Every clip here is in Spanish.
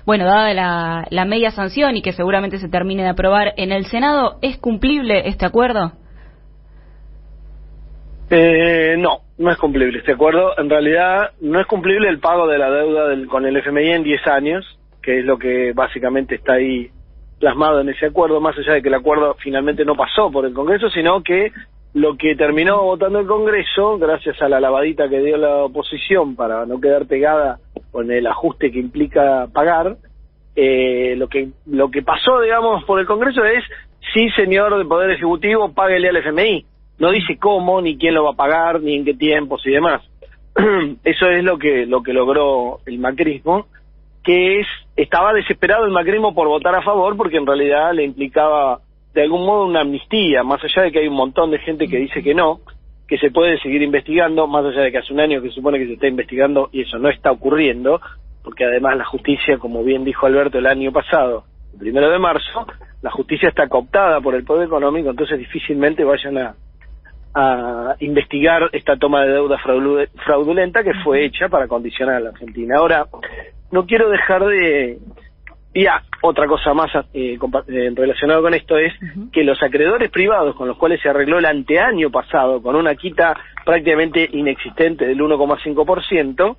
bueno, dada la media sanción y que seguramente se termine de aprobar en el Senado, ¿es cumplible este acuerdo? No es cumplible este acuerdo. En realidad no es cumplible el pago de la deuda con el FMI en 10 años, que es lo que básicamente está ahí plasmado en ese acuerdo, más allá de que el acuerdo finalmente no pasó por el Congreso, sino que lo que terminó votando el Congreso, gracias a la lavadita que dio la oposición para no quedar pegada con el ajuste que implica pagar, lo que pasó, digamos, por el Congreso es: sí, señor del Poder Ejecutivo, páguele al FMI. No dice cómo, ni quién lo va a pagar, ni en qué tiempos y demás. Eso es lo que logró el macrismo, que estaba desesperado el macrismo por votar a favor, porque en realidad le implicaba de algún modo una amnistía, más allá de que hay un montón de gente que dice que no, que se puede seguir investigando, más allá de que hace un año que se supone que se está investigando y eso no está ocurriendo, porque además la justicia, como bien dijo Alberto el año pasado, el 1 de marzo, la justicia está cooptada por el poder económico, entonces difícilmente vayan a investigar esta toma de deuda fraudulenta que fue hecha para condicionar a la Argentina. Ahora, no quiero dejar de... otra cosa más relacionado con esto es que los acreedores privados con los cuales se arregló el anteaño pasado con una quita prácticamente inexistente del 1,5%,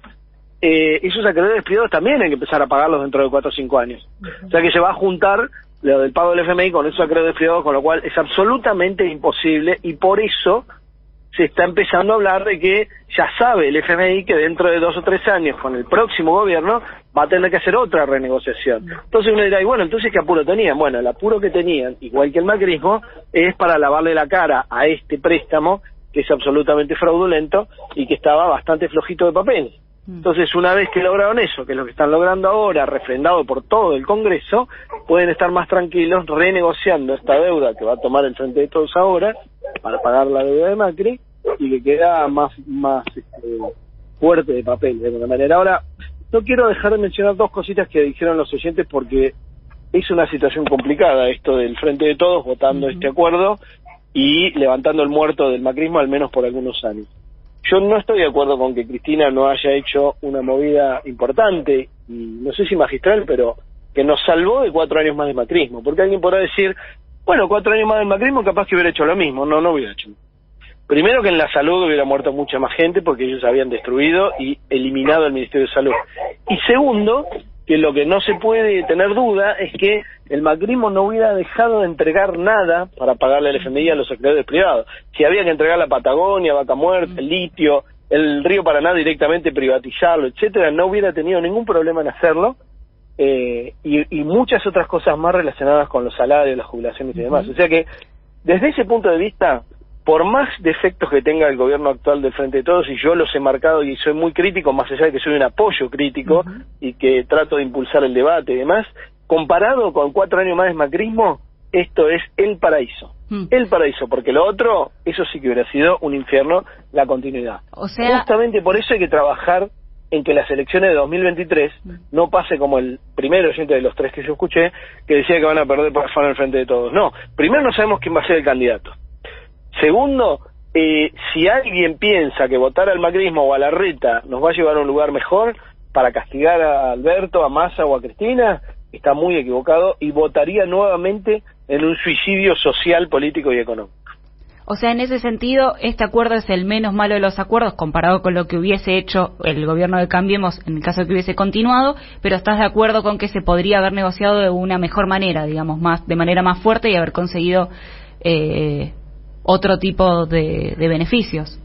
esos acreedores privados también hay que empezar a pagarlos dentro de 4 o 5 años. O sea que se va a juntar lo del pago del FMI con esos acreedores privados, con lo cual es absolutamente imposible, y por eso se está empezando a hablar de que ya sabe el FMI que dentro de 2 o 3 años, con el próximo gobierno, va a tener que hacer otra renegociación. Entonces uno dirá, y bueno, entonces ¿qué apuro tenían? Bueno, el apuro que tenían, igual que el macrismo, es para lavarle la cara a este préstamo, que es absolutamente fraudulento y que estaba bastante flojito de papel. Entonces, una vez que lograron eso, que es lo que están logrando ahora, refrendado por todo el Congreso, pueden estar más tranquilos renegociando esta deuda que va a tomar el Frente de Todos ahora para pagar la deuda de Macri, y que queda más fuerte de papel, de alguna manera. Ahora, no quiero dejar de mencionar 2 cositas que dijeron los oyentes, porque es una situación complicada esto del Frente de Todos votando este acuerdo y levantando el muerto del macrismo, al menos por algunos años. Yo no estoy de acuerdo con que Cristina no haya hecho una movida importante, y no sé si magistral, pero que nos salvó de 4 años más de macrismo, porque alguien podrá decir, bueno, 4 años más de macrismo capaz que hubiera hecho lo mismo. No hubiera hecho. Primero, que en la salud hubiera muerto mucha más gente, porque ellos habían destruido y eliminado el Ministerio de Salud. Y segundo, que lo que no se puede tener duda es que el macrismo no hubiera dejado de entregar nada para pagarle al FMI a los acreedores privados. Si había que entregar la Patagonia, Vaca Muerta, el litio, el río Paraná directamente privatizarlo, etcétera, no hubiera tenido ningún problema en hacerlo, y muchas otras cosas más relacionadas con los salarios, las jubilaciones y demás. O sea que, desde ese punto de vista, por más defectos que tenga el gobierno actual del Frente de Todos, y yo los he marcado y soy muy crítico, más allá de que soy un apoyo crítico y que trato de impulsar el debate y demás, comparado con 4 años más de macrismo, esto es el paraíso. El paraíso, porque lo otro, eso sí que hubiera sido un infierno, la continuidad. O sea, justamente por eso hay que trabajar en que las elecciones de 2023 no pase como el primer oyente de los 3 que yo escuché, que decía que van a perder por afán el Frente de Todos. No, primero no sabemos quién va a ser el candidato. Segundo, si alguien piensa que votar al macrismo o a Larreta nos va a llevar a un lugar mejor para castigar a Alberto, a Massa o a Cristina, está muy equivocado y votaría nuevamente en un suicidio social, político y económico. O sea, en ese sentido, este acuerdo es el menos malo de los acuerdos comparado con lo que hubiese hecho el gobierno de Cambiemos en el caso de que hubiese continuado, pero estás de acuerdo con que se podría haber negociado de una mejor manera, digamos, de manera más fuerte, y haber conseguido otro tipo de beneficios.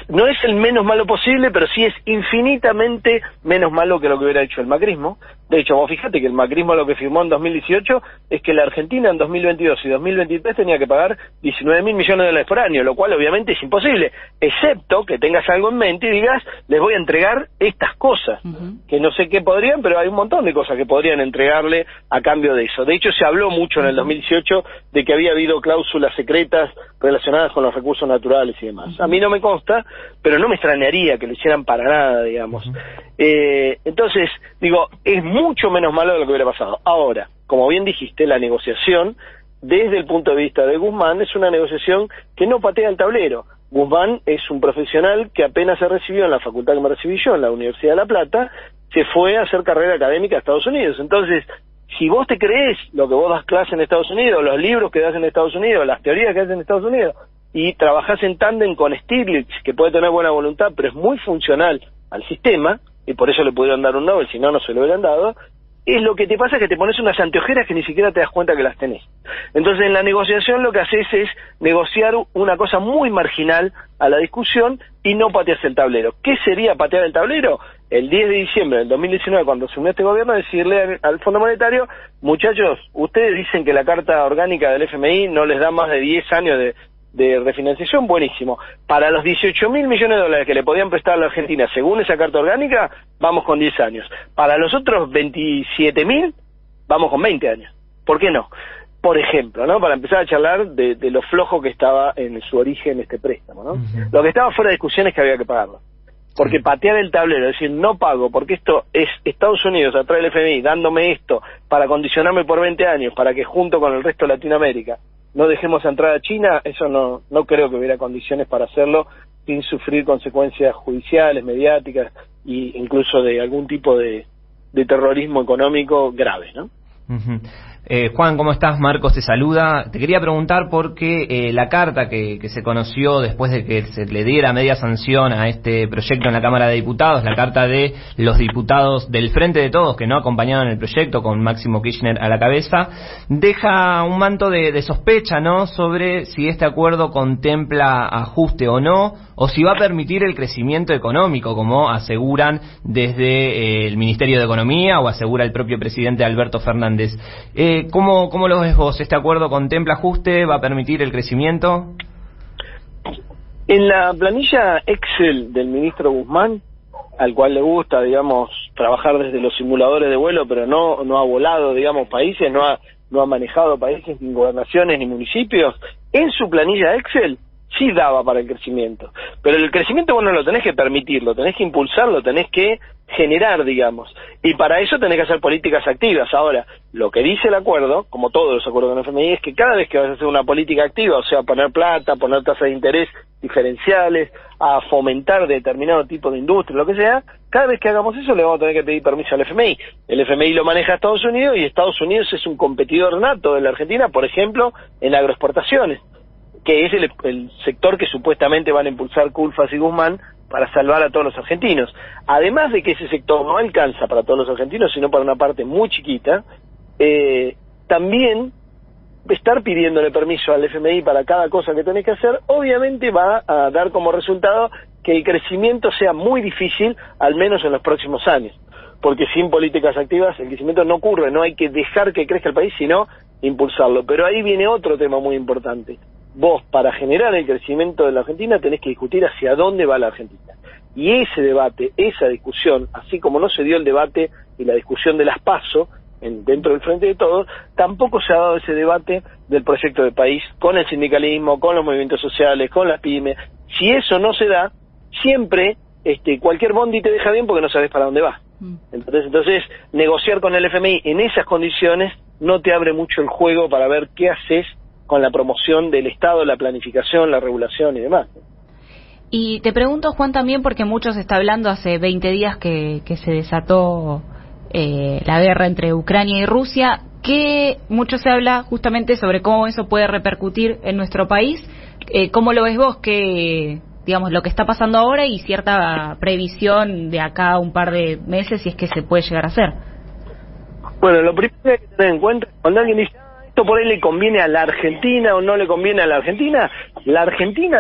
No es el menos malo posible, pero sí es infinitamente menos malo que lo que hubiera hecho el macrismo. De hecho, vos fíjate que el macrismo lo que firmó en 2018 es que la Argentina en 2022 y 2023 tenía que pagar 19.000 millones de dólares por año, lo cual obviamente es imposible, excepto que tengas algo en mente y digas, les voy a entregar estas cosas, que no sé qué podrían, pero hay un montón de cosas que podrían entregarle a cambio de eso. De hecho, se habló mucho en el 2018 de que había habido cláusulas secretas relacionadas con los recursos naturales y demás. A mí no me consta, pero no me extrañaría que lo hicieran para nada, digamos. Entonces, digo, es mucho menos malo de lo que hubiera pasado. Ahora, como bien dijiste, la negociación, desde el punto de vista de Guzmán, es una negociación que no patea el tablero. Guzmán es un profesional que apenas se recibió en la facultad que me recibí yo, en la Universidad de La Plata, se fue a hacer carrera académica a Estados Unidos. Entonces, si vos te crees lo que vos das clase en Estados Unidos, los libros que das en Estados Unidos, las teorías que das en Estados Unidos, y trabajás en tándem con Stiglitz, que puede tener buena voluntad, pero es muy funcional al sistema, y por eso le pudieron dar un Nobel, si no, no se lo hubieran dado, es lo que te pasa, que te pones unas anteojeras que ni siquiera te das cuenta que las tenés. Entonces, en la negociación lo que haces es negociar una cosa muy marginal a la discusión y no pateas el tablero. ¿Qué sería patear el tablero? El 10 de diciembre del 2019, cuando asumió este gobierno, decirle al Fondo Monetario, muchachos, ustedes dicen que la Carta Orgánica del FMI no les da más de 10 años de refinanciación, buenísimo. Para los 18.000 millones de dólares que le podían prestar a la Argentina según esa Carta Orgánica, vamos con 10 años. Para los otros 27.000, vamos con 20 años. ¿Por qué no? Por ejemplo, ¿no? Para empezar a charlar de lo flojo que estaba en su origen este préstamo, ¿no? Lo que estaba fuera de discusión es que había que pagarlo. Porque patear el tablero, es decir, no pago, porque esto es Estados Unidos atrás del FMI, dándome esto para condicionarme por 20 años, para que junto con el resto de Latinoamérica no dejemos entrar a China, eso no creo que hubiera condiciones para hacerlo sin sufrir consecuencias judiciales, mediáticas e incluso de algún tipo de terrorismo económico grave, ¿no? Juan, ¿cómo estás? Marcos te saluda. Te quería preguntar porque la carta que se conoció después de que se le diera media sanción a este proyecto en la Cámara de Diputados, la carta de los diputados del Frente de Todos que no acompañaban el proyecto, con Máximo Kirchner a la cabeza, deja un manto de sospecha, ¿no?, sobre si este acuerdo contempla ajuste o no, o si va a permitir el crecimiento económico, como aseguran desde el Ministerio de Economía o asegura el propio presidente Alberto Fernández. ¿Cómo lo ves vos? ¿Este acuerdo contempla ajuste? ¿Va a permitir el crecimiento? En la planilla Excel del ministro Guzmán, al cual le gusta, digamos, trabajar desde los simuladores de vuelo, pero no ha volado, digamos, países, no ha manejado países, ni gobernaciones, ni municipios, en su planilla Excel sí daba para el crecimiento. Pero el crecimiento vos no lo tenés que permitir, lo tenés que impulsar, lo tenés que generar, digamos. Y para eso tenés que hacer políticas activas. Ahora, lo que dice el acuerdo, como todos los acuerdos con el FMI, es que cada vez que vas a hacer una política activa, o sea, poner plata, poner tasas de interés diferenciales, a fomentar determinado tipo de industria, lo que sea, cada vez que hagamos eso le vamos a tener que pedir permiso al FMI. El FMI lo maneja Estados Unidos y Estados Unidos es un competidor nato de la Argentina, por ejemplo, en agroexportaciones, que es el sector que supuestamente van a impulsar Culfas y Guzmán para salvar a todos los argentinos. Además de que ese sector no alcanza para todos los argentinos, sino para una parte muy chiquita, también estar pidiéndole permiso al FMI para cada cosa que tenés que hacer, obviamente va a dar como resultado que el crecimiento sea muy difícil, al menos en los próximos años. Porque sin políticas activas el crecimiento no ocurre, no hay que dejar que crezca el país, sino impulsarlo. Pero ahí viene otro tema muy importante. Vos, para generar el crecimiento de la Argentina, tenés que discutir hacia dónde va la Argentina. Y ese debate, esa discusión, así como no se dio el debate y la discusión de las PASO dentro del Frente de Todos, tampoco se ha dado ese debate del proyecto de país con el sindicalismo, con los movimientos sociales, con las pymes. Si eso no se da, siempre cualquier bondi te deja bien porque no sabes para dónde va. Entonces, negociar con el FMI en esas condiciones no te abre mucho el juego para ver qué haces con la promoción del Estado, la planificación, la regulación y demás. Y te pregunto, Juan, también porque mucho se está hablando hace 20 días que se desató la guerra entre Ucrania y Rusia, que mucho se habla justamente sobre cómo eso puede repercutir en nuestro país. ¿Cómo lo ves vos? Que, digamos, lo que está pasando ahora y cierta previsión de acá a un par de meses, si es que se puede llegar a hacer. Bueno, lo primero que hay que tener en cuenta, cuando alguien dice esto por ahí le conviene a la Argentina o no le conviene a la Argentina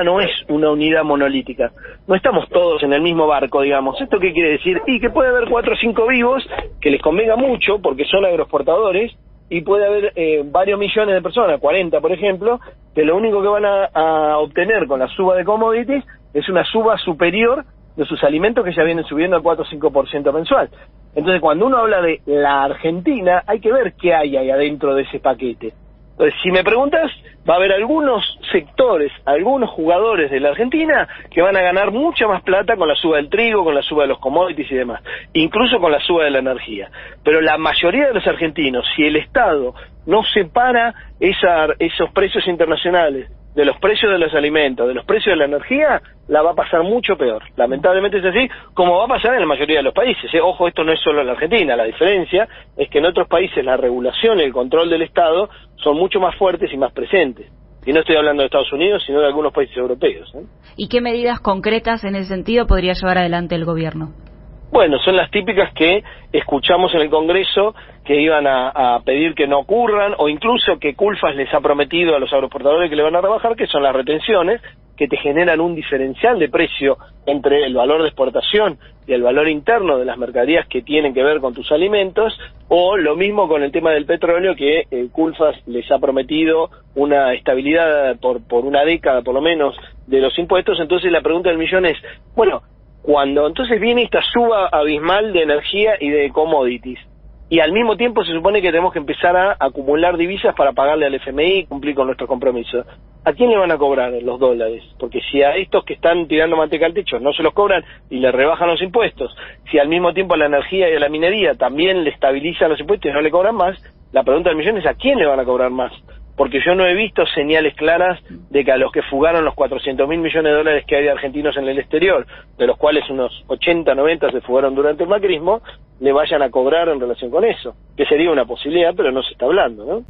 no es una unidad monolítica, no estamos todos en el mismo barco, digamos. ¿Esto qué quiere decir? Y que puede haber 4 o 5 vivos que les convenga mucho porque son agroexportadores, y puede haber varios millones de personas, 40 por ejemplo, que lo único que van a obtener con la suba de commodities es una suba superior de sus alimentos que ya vienen subiendo al 4 o 5% mensual. Entonces, cuando uno habla de la Argentina, hay que ver qué hay ahí adentro de ese paquete. Entonces, si me preguntas, va a haber algunos sectores, algunos jugadores de la Argentina que van a ganar mucha más plata con la suba del trigo, con la suba de los commodities y demás, incluso con la suba de la energía. Pero la mayoría de los argentinos, si el Estado no separa esos precios internacionales de los precios de los alimentos, de los precios de la energía, la va a pasar mucho peor. Lamentablemente es así, como va a pasar en la mayoría de los países. Ojo, esto no es solo en la Argentina, la diferencia es que en otros países la regulación y el control del Estado son mucho más fuertes y más presentes. Y no estoy hablando de Estados Unidos, sino de algunos países europeos. ¿Y qué medidas concretas en ese sentido podría llevar adelante el gobierno? Bueno, son las típicas que escuchamos en el Congreso, que iban a pedir que no ocurran, o incluso que Culfas les ha prometido a los agroexportadores que le van a rebajar, que son las retenciones, que te generan un diferencial de precio entre el valor de exportación y el valor interno de las mercaderías que tienen que ver con tus alimentos, o lo mismo con el tema del petróleo, que Culfas les ha prometido una estabilidad por una década por lo menos de los impuestos. Entonces la pregunta del millón es, bueno, cuando entonces viene esta suba abismal de energía y de commodities, y al mismo tiempo se supone que tenemos que empezar a acumular divisas para pagarle al FMI y cumplir con nuestros compromisos, ¿a quién le van a cobrar los dólares? Porque si a estos que están tirando manteca al techo no se los cobran y le rebajan los impuestos, si al mismo tiempo a la energía y a la minería también le estabilizan los impuestos y no le cobran más, la pregunta del millón es ¿a quién le van a cobrar más? Porque yo no he visto señales claras de que a los que fugaron los 400.000 millones de dólares que hay de argentinos en el exterior, de los cuales unos 80, 90 se fugaron durante el macrismo, le vayan a cobrar en relación con eso, que sería una posibilidad, pero no se está hablando, ¿no?